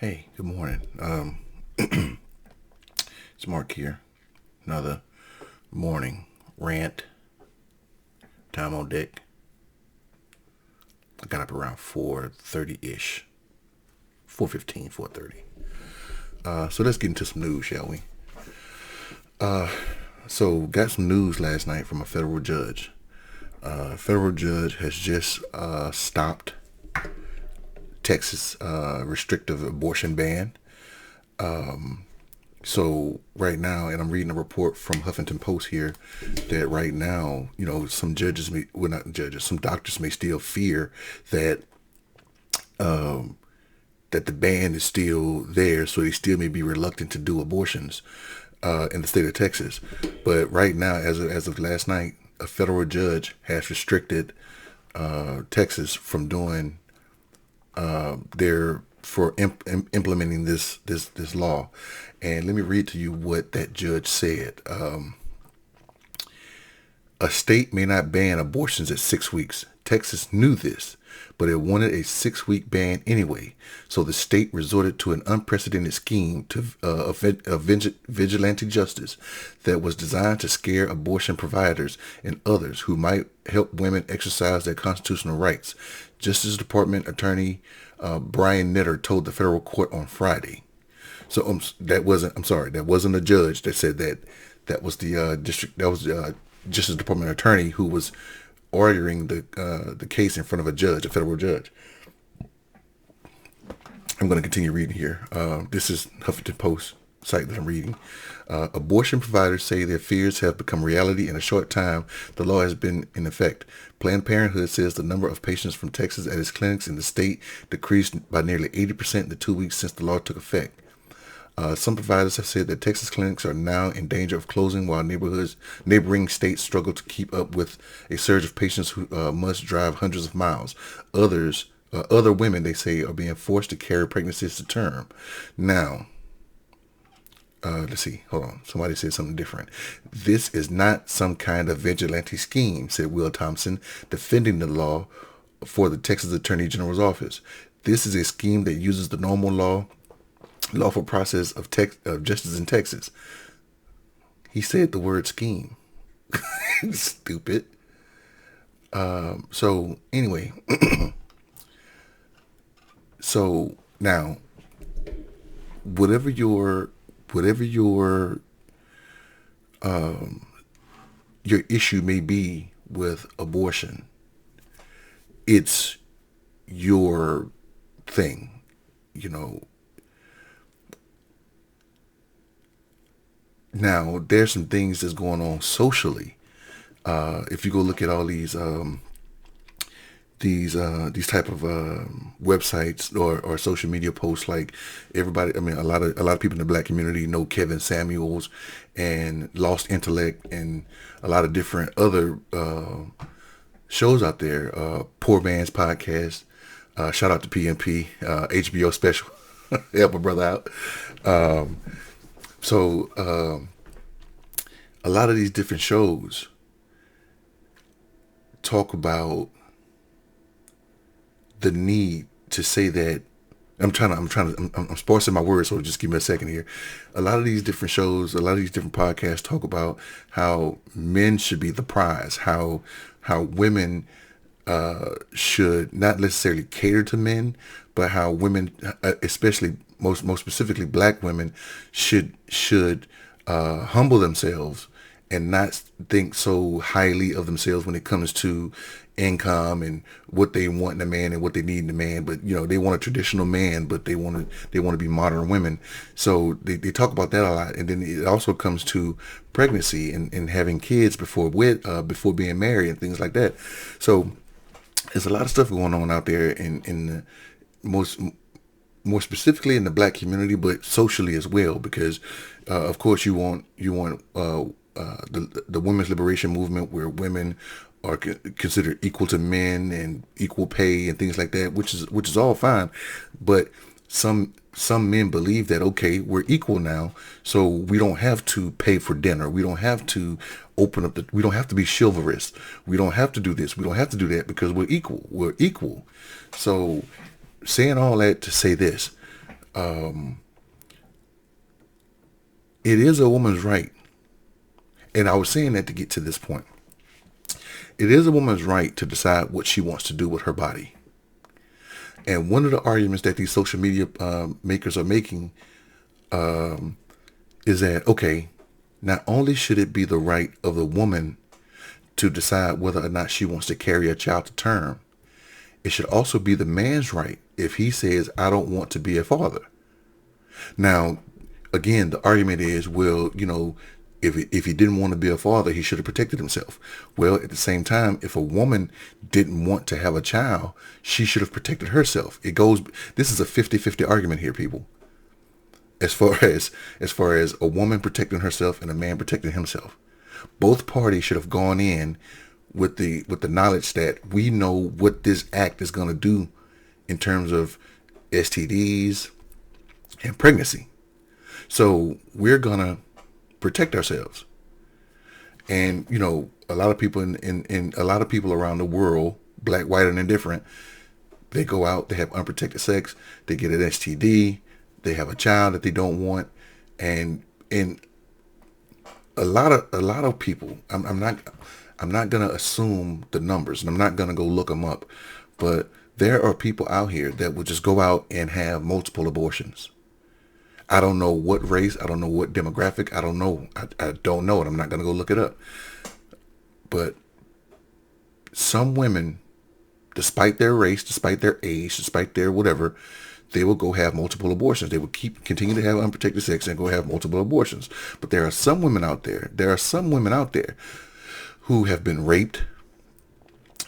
Hey, good morning. It's Mark here. Another morning rant. Time on deck. I got up around 4:30 ish. 4:15, 4:30. So let's get into some news, shall we? So got some news last night from a federal judge. A federal judge has just stopped Texas restrictive abortion ban. So right now, and I'm reading a report from Huffington Post here, that right now, some judges may, well, not judges, some doctors may still fear that that the ban is still there, so they still may be reluctant to do abortions in the state of Texas. But right now, as of last night, a federal judge has restricted Texas from doing their for implementing this law. And let me read to you what that judge said. A state may not ban abortions at 6 weeks. Texas knew this, but it wanted a 6-week ban anyway. So the state resorted to an unprecedented scheme of vigilante justice that was designed to scare abortion providers and others who might help women exercise their constitutional rights. Justice Department Attorney Brian Nitter told the federal court on Friday. So that wasn't a judge that said that. That was the district. That was Justice Department attorney who was ordering the case in front of a federal judge. I'm going to continue reading here. This is Huffington Post site that I'm reading. Abortion providers say their fears have become reality in a short time the law has been in effect. Planned Parenthood says the number of patients from Texas at its clinics in the state decreased by nearly 80% in the 2 weeks since the law took effect. Some providers have said that Texas clinics are now in danger of closing while neighboring states struggle to keep up with a surge of patients who must drive hundreds of miles. Other women, they say, are being forced to carry pregnancies to term. Now, let's see. Hold on. Somebody said something different. This is not some kind of vigilante scheme, said Will Thompson, defending the law for the Texas Attorney General's office. This is a scheme that uses the normal lawful process of justice in Texas. He said the word scheme. Stupid. So anyway, so now, whatever your issue may be with abortion, it's your thing, Now, there's some things that's going on socially. If you go look at all these type of websites or social media posts, like everybody, I mean, a lot of people in the black community know Kevin Samuels and Lost Intellect and a lot of different other shows out there. Poor Man's Podcast. Shout out to PMP, HBO special. Help a brother out. So a lot of these different shows talk the need to say that. I'm sparsing my words, so just give me a second here. A lot of these different shows, a lot of these different podcasts talk about how men should be the prize, how women should not necessarily cater to men, but how women, especially most specifically black women, should humble themselves and not think so highly of themselves when it comes to income and what they want in a man and what they need in a man. But they want a traditional man, but they want to be modern women. So they talk about that a lot. And then it also comes to pregnancy and having kids before being married and things like that. So there's a lot of stuff going on out there in the more specifically in the black community, but socially as well, because of course you want the women's liberation movement, where women are considered equal to men and equal pay and things like that, which is all fine. But some men believe that, okay, we're equal now, so we don't have to pay for dinner. We don't have to we don't have to be chivalrous. We don't have to do this. We don't have to do that, because we're equal. We're equal. So saying all that to say this, It is a woman's right, and I was saying that to get to this point. It is a woman's right to decide what she wants to do with her body. And one of the arguments that these social media makers are making is that, okay, not only should it be the right of the woman to decide whether or not she wants to carry a child to term, it should also be the man's right if he says, I don't want to be a father. Now, again, the argument is, well, if he didn't want to be a father, he should have protected himself. Well, at the same time, if a woman didn't want to have a child, she should have protected herself. This is a 50-50 argument here, people. As far as a woman protecting herself and a man protecting himself. Both parties should have gone in with the knowledge that we know what this act is going to do in terms of STDs and pregnancy. So we're going to protect ourselves. And, a lot of people in a lot of people around the world, black, white, and indifferent, they go out, they have unprotected sex, they get an STD, they have a child that they don't want. And a lot of people, I'm not going to assume the numbers, and I'm not going to go look them up, but there are people out here that will just go out and have multiple abortions. I don't know what race, I don't know what demographic, I don't know. I don't know it. I'm not going to go look it up. But some women, despite their race, despite their age, despite their whatever, they will go have multiple abortions. They will continue to have unprotected sex and go have multiple abortions. But there are some women out there who have been raped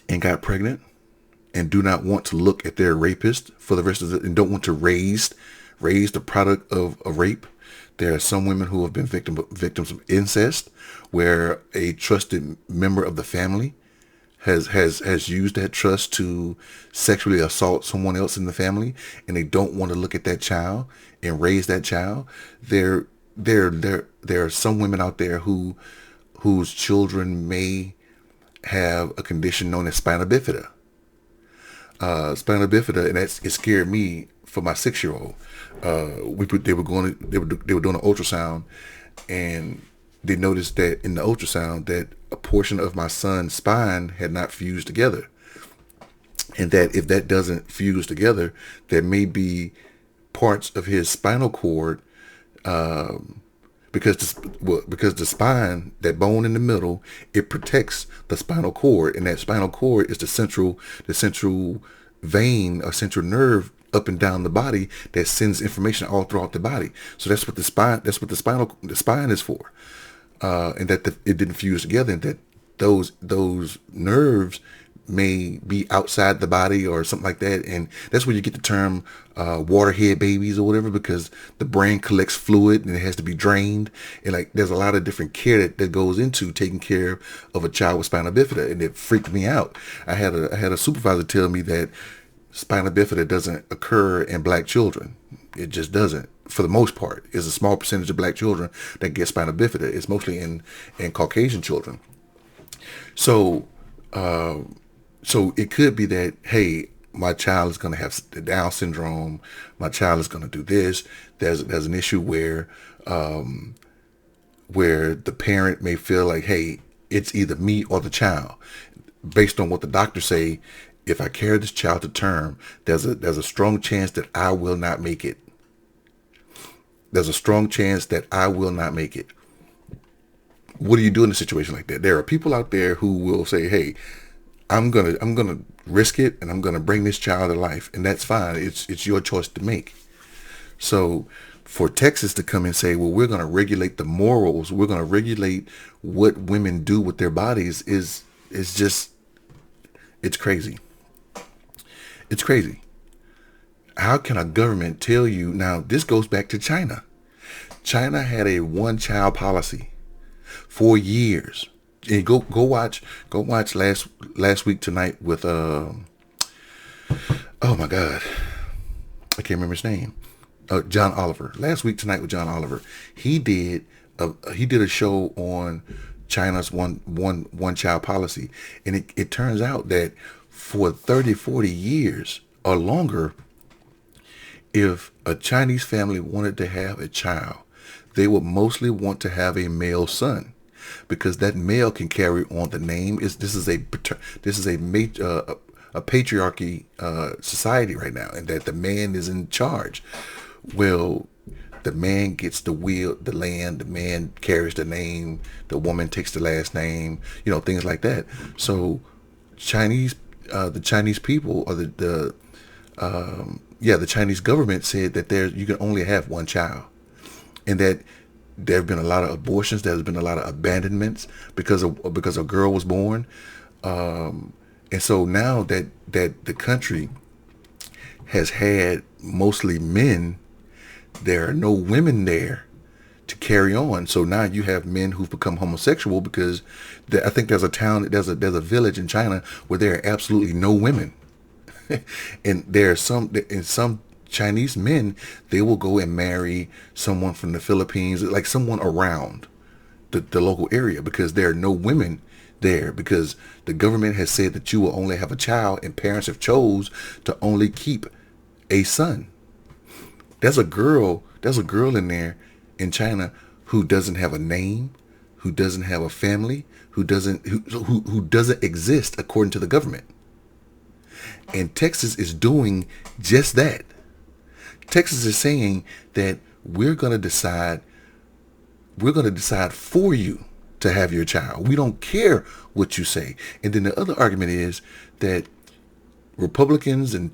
and got pregnant and do not want to look at their rapist for the rest of and don't want to raise the product of a rape. There are some women who have been victims of incest, where a trusted member of the family has used that trust to sexually assault someone else in the family, and they don't want to look at that child and raise that child. There are some women out there whose children may have a condition known as spina bifida. Spina bifida, and it scared me for my 6-year-old. They were doing an ultrasound, and they noticed that in the ultrasound that a portion of my son's spine had not fused together, and that if that doesn't fuse together, there may be parts of his spinal cord, because the spine, that bone in the middle, it protects the spinal cord, and that spinal cord is the central vein or central nerve up and down the body that sends information all throughout the body. So that's what the spine is for, and that it didn't fuse together, and that those nerves may be outside the body or something like that. And that's where you get the term waterhead babies or whatever, because the brain collects fluid and it has to be drained. And like, there's a lot of different care that goes into taking care of a child with spina bifida, and it freaked me out. I had a supervisor tell me that spina bifida doesn't occur in black children. It just doesn't. For the most part, it's a small percentage of black children that get spina bifida. It's mostly in Caucasian children. So it could be that, hey, my child is going to have the Down syndrome. My child is going to do this. There's an issue where the parent may feel like, hey, it's either me or the child. Based on what the doctors say, if I carry this child to term, there's a strong chance that I will not make it. There's a strong chance that I will not make it. What do you do in a situation like that? There are people out there who will say, hey, I'm gonna risk it, and I'm gonna bring this child to life, and that's fine. It's your choice to make. So for Texas to come and say, well, we're gonna regulate the morals, we're gonna regulate what women do with their bodies is just, it's crazy. It's crazy. How can a government tell you? Now, this goes back to China. China had a one-child policy for years. And go watch last week tonight with oh my God, I can't remember his name. John Oliver. Last week tonight with John Oliver. He did a show on China's one child policy, and it turns out that for 30, 40 years or longer, If a Chinese family wanted to have a child, they would mostly want to have a male son, because that male can carry on the name. This is a patriarchy society right now, and that the man is in charge. Well, the man gets the land. The man carries the name. The woman takes the last name. Things like that. So, the Chinese people, or the Chinese government said that you can only have one child, and that there have been a lot of abortions. There's been a lot of abandonments because a girl was born, and so now that the country has had mostly men, there are no women there to carry on. So now you have men who've become homosexual because I think there's a village in China where there are absolutely no women, and some Chinese men, they will go and marry someone from the Philippines, like someone around the local area, because there are no women there, because the government has said that you will only have a child, and parents have chose to only keep a son. There's a girl in there in China who doesn't have a name, who doesn't have a family, who doesn't exist according to the government. And Texas is doing just that. Texas is saying that we're going to decide for you to have your child. We don't care what you say. And then the other argument is that Republicans in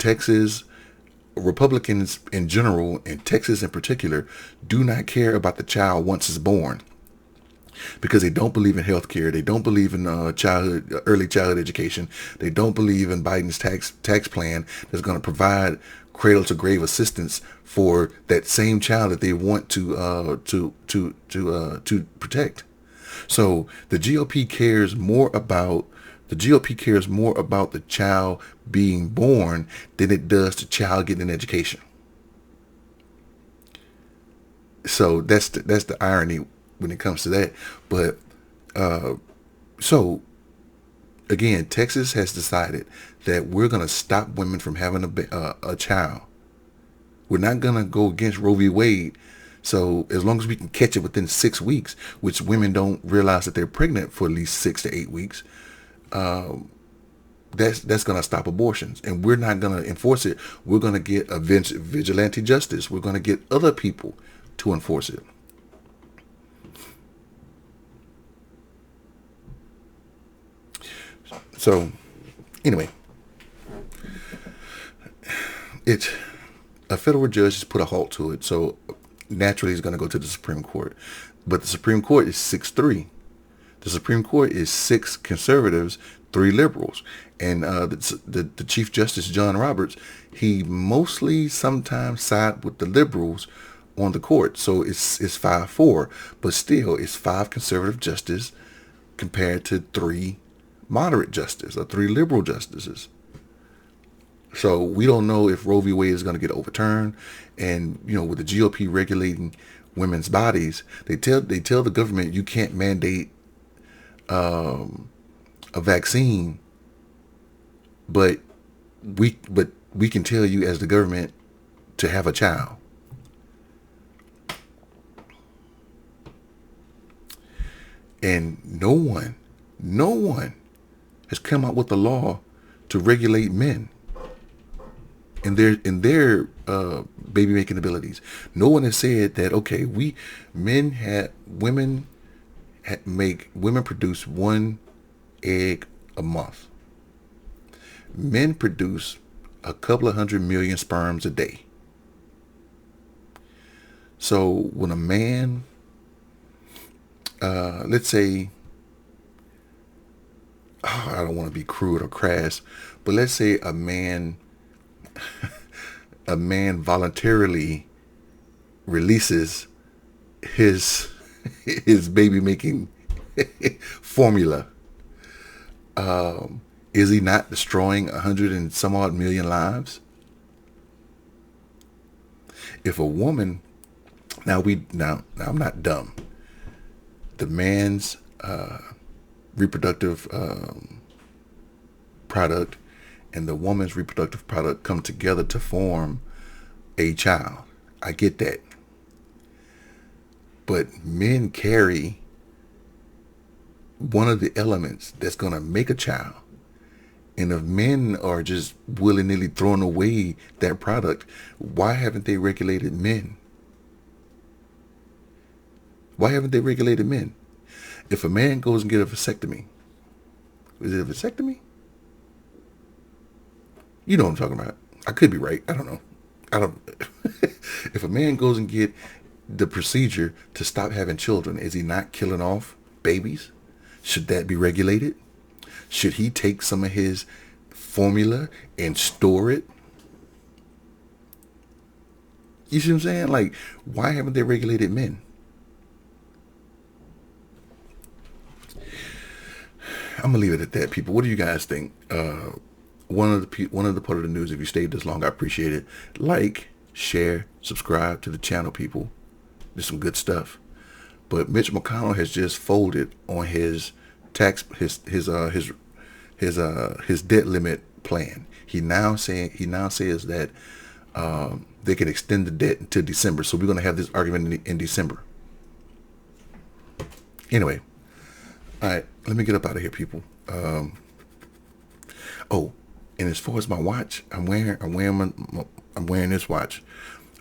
general, and Texas in particular, do not care about the child once it's born, because they don't believe in health care. They don't believe in early childhood education. They don't believe in Biden's tax plan that's going to provide cradle to grave assistance for that same child that they want to protect. So the GOP cares more about the child being born than it does the child getting an education. So that's the irony when it comes to that. But so again, Texas has decided that we're going to stop women from having a child. We're not going to go against Roe v. Wade. So as long as we can catch it within 6 weeks, which women don't realize that they're pregnant for at least 6 to 8 weeks, that's going to stop abortions. And we're not going to enforce it. We're going to get a vigilante justice. We're going to get other people to enforce it. So anyway, a federal judge has put a halt to it. So naturally it's going to go to the Supreme Court. But the Supreme Court is 6-3. The Supreme Court is 6 conservatives, 3 liberals. And the Chief Justice, John Roberts, he mostly sometimes side with the liberals on the court. So it's 5-4. But still, it's 5 conservative justices compared to 3 moderate justices, or 3 liberal justices. So we don't know if Roe v. Wade is going to get overturned. And, with the GOP regulating women's bodies, they tell the government you can't mandate a vaccine, but we can tell you as the government to have a child. And no one has come out with a law to regulate men in their baby making abilities. No one has said that, okay, women produce 1 egg a month. Men produce a couple of 100 million sperms a day. So when a man, let's say, I don't want to be crude or crass, but let's say a man voluntarily releases his baby making formula. Is he not destroying 100 and some odd million lives? If a woman, now I'm not dumb. The man's reproductive product and the woman's reproductive product come together to form a child. I get that. But men carry one of the elements that's going to make a child. And if men are just willy-nilly throwing away that product, why haven't they regulated men? Why haven't they regulated men? If a man goes and get a vasectomy, is it a vasectomy? You know what I'm talking about. I could be right. I don't know. I don't. If a man goes and get the procedure to stop having children, is he not killing off babies? Should that be regulated? Should he take some of his formula and store it? You see what I'm saying? Like, why haven't they regulated men? I'm gonna leave it at that, people. What do you guys think? One of the part of the news. If you stayed this long, I appreciate it. Like, share, subscribe to the channel, people. There's some good stuff. But Mitch McConnell has just folded on his his debt limit plan. He now says that they can extend the debt until December. So we're going to have this argument in December. Anyway, all right, let me get up out of here, people. Oh, and as far as my watch, I'm wearing this watch,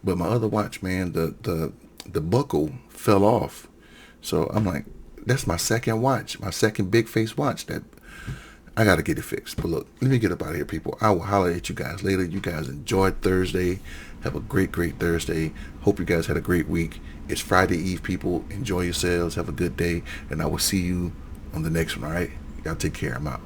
but my other watch, man, the buckle fell off. So I'm like, that's my second watch, my second big face watch that I got to get it fixed. But look, let me get up out of here, people. I will holler at you guys later. You guys enjoyed Thursday. Have a great Thursday. Hope you guys had a great week. It's Friday Eve, people. Enjoy yourselves. Have a good day. And I will see you on the next one, all right? Y'all take care. I'm out.